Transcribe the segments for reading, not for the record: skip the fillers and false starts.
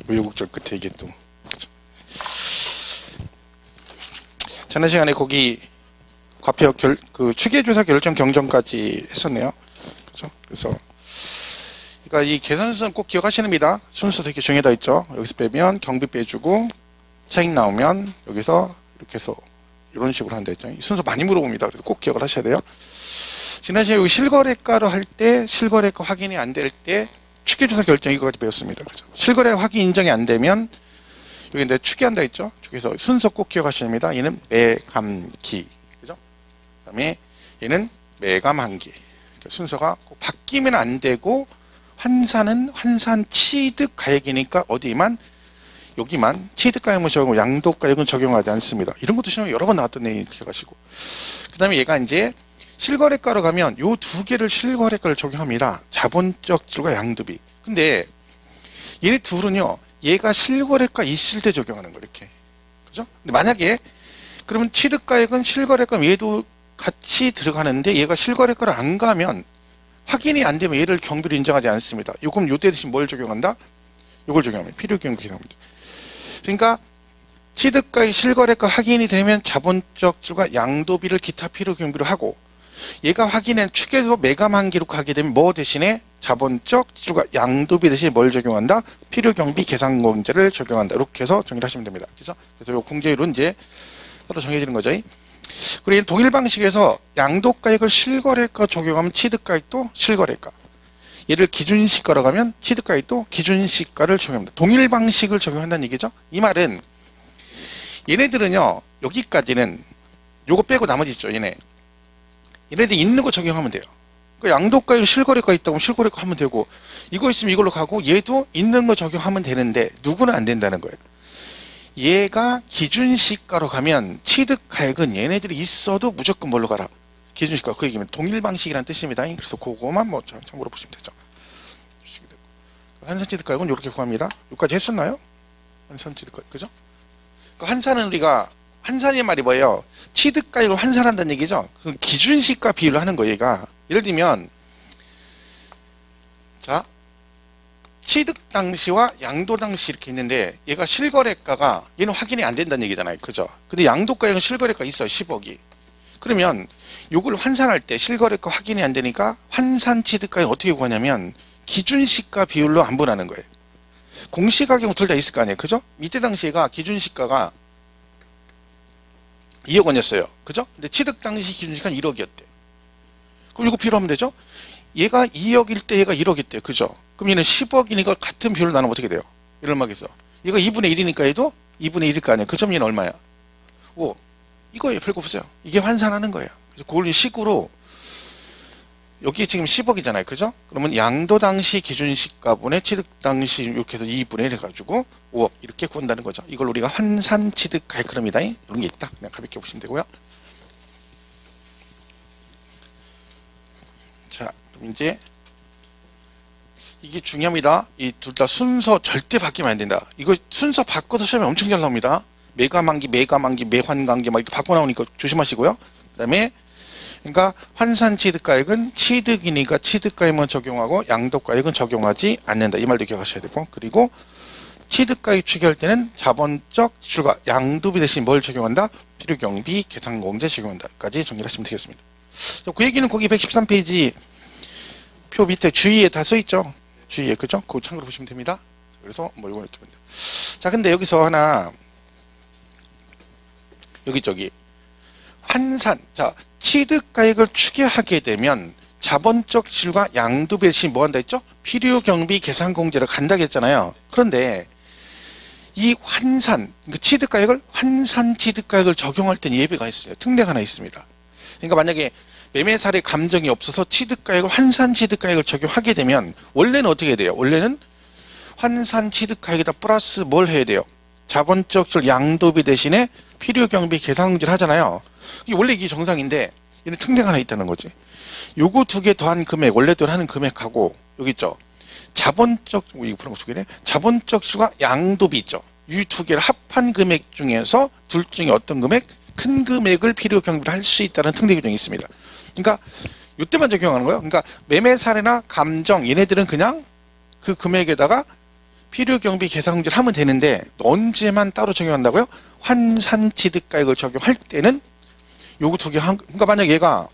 우여곡절 끝에 이게 또 지난 시간에 거기 과표 그 추계조사 결정 경정까지 했었네요. 그죠? 그래서 그러니까 이 계산 순서는 꼭 기억하시는 겁니다. 순서 되게 정해져 있죠. 여기서 빼면 경비 빼주고 차익 나오면 여기서 이렇게 해서 이런 식으로 한다 했죠. 순서 많이 물어봅니다. 그래서 꼭 기억을 하셔야 돼요. 지난 시간에 여기 실거래가로 할 때 실거래가 확인이 안 될 때 추계조사 결정 이거까지 배웠습니다. 그죠? 실거래 확인 인정이 안 되면 여기 이제 추계한다 했죠. 그래서 순서 꼭 기억하셔야 됩니다. 얘는 매감기, 그죠? 그다음에 얘는 매감한기. 그러니까 순서가 꼭 바뀌면 안 되고 환산은 환산 취득 가액이니까 어디만 여기만 취득 가액은 적용하고 양도 가액은 적용하지 않습니다. 이런 것도 시험에 여러 번 나왔던 내용 기억하시고. 그다음에 얘가 이제 실거래가로 가면 요 두 개를 실거래가를 적용합니다. 자본적 지출과 양도비. 근데 얘네 둘은요, 얘가 실거래가 있을 때 적용하는 거 이렇게. 그죠? 근데 만약에 그러면 취득가액은 실거래가 얘도 같이 들어가는데 얘가 실거래가를 안 가면 확인이 안 되면 얘를 경비로 인정하지 않습니다. 요금 요때 대신 뭘 적용한다? 요걸 적용합니다. 필요경비 계산입니다. 그러니까 취득가액 실거래가 확인이 되면 자본적 지출과 양도비를 기타 필요경비로 하고 얘가 확인한 추계에서 매감한기로 가게 되면 뭐 대신에 자본적 지출과 양도비 대신에 뭘 적용한다? 필요경비 계산공제를 적용한다. 이렇게 해서 정리를 하시면 됩니다. 그래서 요 공제율은 이제 따로 정해지는 거죠. 그리고 동일 방식에서 양도가액을 실거래가 적용하면 취득가액도 실거래가. 얘를 기준시가로 가면 취득가액도 기준시가를 적용합니다. 동일 방식을 적용한다는 얘기죠. 이 말은 얘네들은요, 여기까지는 요거 빼고 나머지 있죠. 얘네들 있는 거 적용하면 돼요. 그 양도가액 실거래가 있다고 실거래가 하면 되고 이거 있으면 이걸로 가고 얘도 있는 거 적용하면 되는데 누구는 안 된다는 거예요. 얘가 기준시가로 가면 취득가액은 얘네들이 있어도 무조건 뭘로 가라? 기준시가. 그 얘기면 동일 방식이라는 뜻입니다. 그래서 그거만 뭐 참고로 보시면 되죠. 환산 취득가액은 이렇게 구합니다. 여기까지 했었나요? 환산 취득가액, 그죠? 그 환산은 우리가 환산의 말이 뭐예요? 취득가액을 환산한다는 얘기죠. 그 기준시가 비율로 하는 거예요. 얘가 예를 들면 자, 취득 당시와 양도 당시 이렇게 있는데 얘가 실거래가가 얘는 확인이 안 된다는 얘기잖아요. 그죠? 근데 양도가액은 실거래가 있어요. 10억이. 그러면 요걸 환산할 때 실거래가 확인이 안 되니까 환산 취득가액은 어떻게 구하냐면 기준시가 비율로 안분하는 거예요. 공시가격은 둘 다 있을 거 아니에요. 그죠? 이때 당시가 기준시가가 2억 원이었어요. 그죠? 근데 취득 당시 기준시가는 1억이었대. 그럼 이거 비율하면 되죠? 얘가 2억일 때 얘가 1억이대요. 그죠? 그럼 얘는 10억이니까 같은 비율로 나누면 어떻게 돼요? 이런 말겠어. 얘가 2분의 1이니까 얘도 2분의 1일 거 아니에요. 그 점 얘는 얼마야? 5. 이거예요. 별거 없어요. 이게 환산하는 거예요. 그래서 그걸 식으로 여기 지금 10억이잖아요. 그죠? 그러면 양도 당시 기준시가분의 취득 당시 이렇게 해서 2분의 1 해가지고 5억 이렇게 구한다는 거죠. 이걸 우리가 환산 취득 가액입니다. 이런 게 있다. 그냥 가볍게 보시면 되고요. 자, 그럼 이제 이게 중요합니다. 이 둘 다 순서 절대 바뀌면 안 된다. 이거 순서 바꿔서 시험에 엄청 잘 나옵니다. 매감한기, 매감한기, 매환관기 막 이렇게 바꿔 나오니까 조심하시고요. 그 다음에 그러니까 환산 취득가액은 취득이니까 취득가액만 적용하고 양도가액은 적용하지 않는다. 이 말도 기억하셔야 되고, 그리고 취득가액 추계할 때는 자본적 지출과 양도비 대신 뭘 적용한다? 필요경비 계산공제 적용한다까지 정리를 하시면 되겠습니다. 그 얘기는 거기 113페이지 표 밑에 주의에 다 써있죠. 주의에, 그죠? 그거 참고로 보시면 됩니다. 그래서 뭐 이거 이렇게 보면 돼요. 자, 근데 여기서 하나 여기 환산, 자, 취득가액을 추계하게 되면 자본적 지출과 양도비 대신 뭐 한다 했죠? 필요경비 계산공제를 간다 했잖아요. 그런데 이 환산, 그러니까 취득가액을 환산 취득가액을 적용할 때는 예외가 있어요. 특례가 하나 있습니다. 그러니까 만약에 매매사례 감정이 없어서 취득가액을 환산 취득가액을 적용하게 되면 원래는 어떻게 돼요? 원래는 환산 취득가액에다 플러스 뭘 해야 돼요? 자본적 지출 양도비 대신에 필요경비 계산공제를 하잖아요. 원래 이게 정상인데 얘는 특례가 하나 있다는 거지. 요거 두 개 더한 금액, 원래대로 하는 금액하고 여기 있죠. 자본적, 이거 그런 거 두 개네. 자본적 지출과 양도비 있죠. 이 두 개를 합한 금액 중에서 둘 중에 어떤 금액? 큰 금액을 필요경비로 할 수 있다는 특례 규정이 있습니다. 그러니까 이때만 적용하는 거예요. 그러니까 매매 사례나 감정 얘네들은 그냥 그 금액에다가 필요경비 계산공제를 하면 되는데 언제만 따로 적용한다고요? 환산취득가액을 적용할 때는 요거 두 개 그러니까 만약 얘가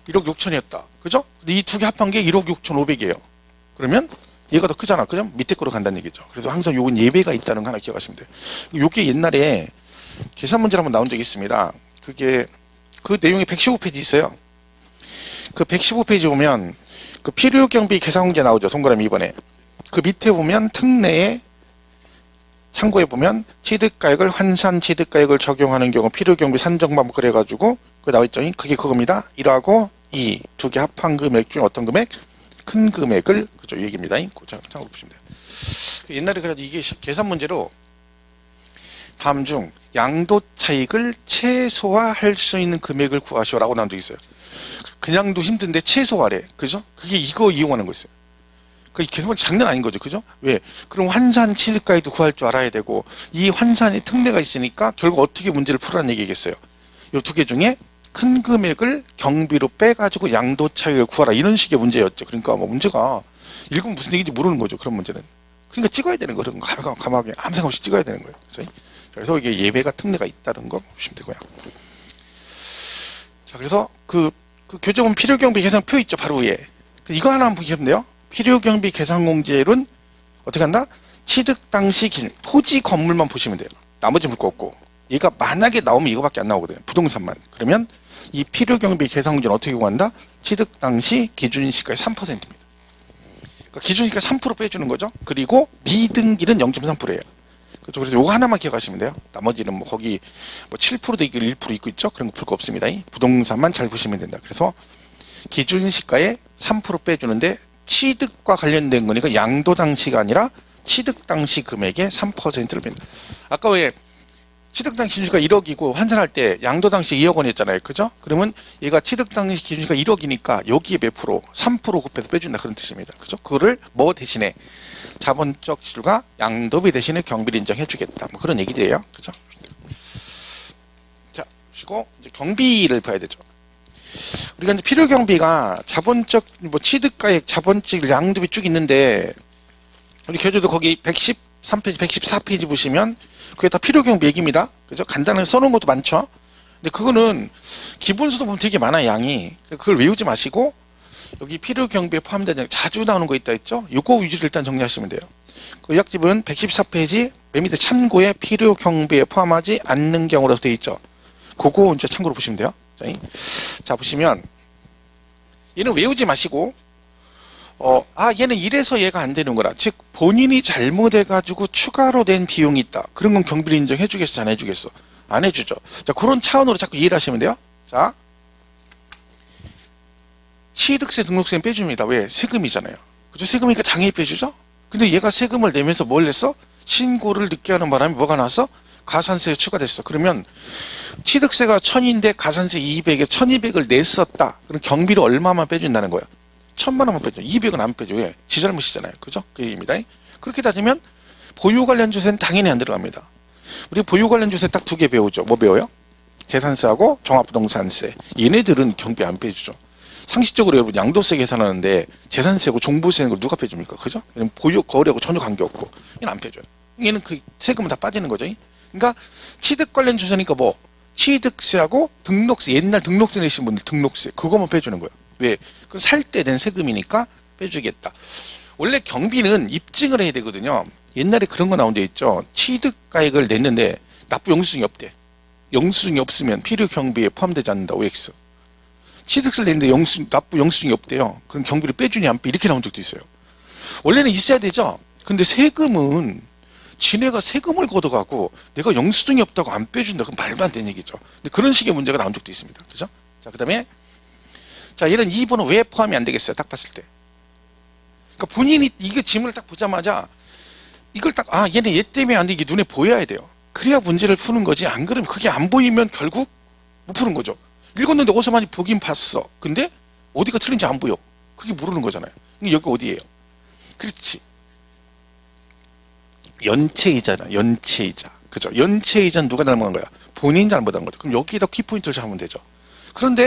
1억 6천이었다. 그죠? 이 두 개 합한 게 1억 6,500이에요. 그러면 얘가 더 크잖아. 그럼 밑에 거로 간다는 얘기죠. 그래서 항상 요건 예배가 있다는 거 하나 기억하시면 돼요. 요게 옛날에 계산 문제를 한번 나온 적이 있습니다. 그게 그 내용이 115페이지 있어요. 그 115페이지 보면 그 필요경비 계산공제 나오죠. 동그라미 2번에. 그 밑에 보면 특례에 참고해 보면 취득가액을 환산취득가액을 적용하는 경우 필요경비 산정 방법 그래가지고 그 나와있죠. 그게 그겁니다. 1하고 2 두 개 합한 금액 중에 어떤 금액? 큰 금액을 그죠? 이 얘기입니다. 참고해 보시면 돼요. 옛날에 그래도 이게 계산 문제로 다음 중 양도 차익을 최소화할 수 있는 금액을 구하시오라고 나온 적이 있어요. 그냥도 힘든데 최소화래. 그죠? 그게 이거 이용하는 거였어요. 그 계산 문제 장난 아닌 거죠. 그죠? 왜? 그럼 환산 취득가액도 구할 줄 알아야 되고 이 환산에 특례가 있으니까 결국 어떻게 문제를 풀으라는 얘기겠어요. 이 두 개 중에 큰 금액을 경비로 빼가지고 양도 차익을 구하라 이런 식의 문제였죠. 그러니까 뭐 문제가 읽으면 무슨 얘기인지 모르는 거죠. 그런 문제는. 그러니까 찍어야 되는 거예요. 감하게 아무 생각 없이 찍어야 되는 거예요. 그래서 이게 예배가 특례가 있다는 거 보시면 되고요. 자, 그래서 그 교재본 필요경비 계산표 있죠. 바로 위에. 이거 하나 한번 보시면 돼요. 필요경비 계산공제율은 어떻게 한다? 취득 당시 기준 토지 건물만 보시면 돼요. 나머지 볼 거 없고. 얘가 만약에 나오면 이거밖에 안 나오거든요. 부동산만. 그러면 이 필요경비 계산공제는 어떻게 구한다? 취득 당시 기준시가의 3%입니다. 그러니까 기준시가 3% 빼주는 거죠. 그리고 미등기는 0.3%예요. 그렇죠. 그래서 요거 하나만 기억하시면 돼요. 나머지는 뭐 거기 뭐 7%도 있고 1% 있고 있죠. 그런 거 볼 거 없습니다. 부동산만 잘 보시면 된다. 그래서 기준시가의 3% 빼주는데 취득과 관련된 거니까 양도 당시가 아니라 취득 당시 금액의 3%를 뺀다. 아까 왜 취득 당시 기준시가 1억이고 환산할 때 양도 당시 2억 원이었잖아요. 그죠? 그러면 얘가 취득 당시 기준시가 1억이니까 여기에 몇 프로? 3% 곱해서 빼준다. 그런 뜻입니다. 그죠? 그거를 뭐 대신에 자본적 지출과 양도비 대신에 경비를 인정해 주겠다. 뭐 그런 얘기들이에요. 그죠? 자, 보시고 이제 경비를 봐야 되죠. 우리가 이제 필요 경비가 자본적 뭐 취득가액, 자본적 양도비 쭉 있는데 우리 교재도 거기 113페이지, 114페이지 보시면 그게 다 필요 경비 얘기입니다. 그죠? 간단하게 써놓은 것도 많죠. 근데 그거는 기본서도 보면 되게 많아요, 양이. 그걸 외우지 마시고 여기 필요 경비에 포함된 자주 나오는 거 있다 했죠? 요거 위주로 일단 정리하시면 돼요. 그 의학집은 114페이지 맨 밑에 참고에 필요 경비에 포함하지 않는 경우라고 되어 있죠. 그거 이제 참고로 보시면 돼요. 자, 보시면 얘는 외우지 마시고 얘는 이래서 얘가 안 되는 거라. 즉 본인이 잘못해가지고 추가로 낸 비용이 있다. 그런 건 경비를 인정해 주겠어, 안 해주겠어? 안 해주죠. 자, 그런 차원으로 자꾸 이해를 하시면 돼요. 자, 취득세, 등록세는 빼줍니다. 왜? 세금이잖아요. 그죠? 세금이니까 당연히 빼주죠? 근데 얘가 세금을 내면서 뭘 냈어? 신고를 늦게 하는 바람에 뭐가 나왔어? 가산세가 추가됐어. 그러면 취득세가 1000인데 가산세 200에 1200을 냈었다. 그럼 경비를 얼마만 빼준다는 거야? 1000만 원만 빼줘. 200은 안 빼줘. 왜? 지 잘못이잖아요. 그죠? 그 얘기입니다. 그렇게 따지면 보유 관련 주세는 당연히 안 들어갑니다. 우리 보유 관련 주세 딱 두 개 배우죠. 뭐 배워요? 재산세하고 종합부동산세. 얘네들은 경비 안 빼주죠. 상식적으로 여러분 양도세 계산하는데 재산세고 종부세는 걸 누가 빼줍니까? 그죠? 얘는 보유 거래하고 전혀 관계없고 얘는 안 빼줘요. 얘는 그 세금은 다 빠지는 거죠. 그러니까 취득 관련 주세니까 뭐 취득세하고 등록세, 옛날 등록세 내신 분들 등록세 그거만 빼주는 거예요. 왜? 그건 살 때 낸 세금이니까 빼주겠다. 원래 경비는 입증을 해야 되거든요. 옛날에 그런 거 나온 데 있죠. 취득가액을 냈는데 납부 영수증이 없대. 영수증이 없으면 필요 경비에 포함되지 않는다. OX. 취득세를 냈는데 납부 영수증이 없대요. 그럼 경비를 빼주냐 안 빼? 이렇게 나온 적도 있어요. 원래는 있어야 되죠. 근데 세금은 지네가 세금을 걷어가고 내가 영수증이 없다고 안 빼준다. 그건 말도 안 되는 얘기죠. 근데 그런 식의 문제가 나온 적도 있습니다. 그죠? 자, 그 다음에 자, 얘는 2번은 왜 포함이 안 되겠어요? 딱 봤을 때. 그러니까 본인이 이거 지문을 딱 보자마자 이걸 딱 얘는 얘 때문에 안 돼. 이게 눈에 보여야 돼요. 그래야 문제를 푸는 거지. 안 그러면 그게 안 보이면 결국 못 푸는 거죠. 읽었는데 어디서 많이 보긴 봤어. 근데 어디가 틀린지 안 보여. 그게 모르는 거잖아요. 여기 어디예요? 그렇지. 연체이자나 연체이자. 그죠? 연체이자는 누가 잘못한 거야? 본인이 잘못한 거죠. 그럼 여기에다 키포인트를 잡으면 되죠. 그런데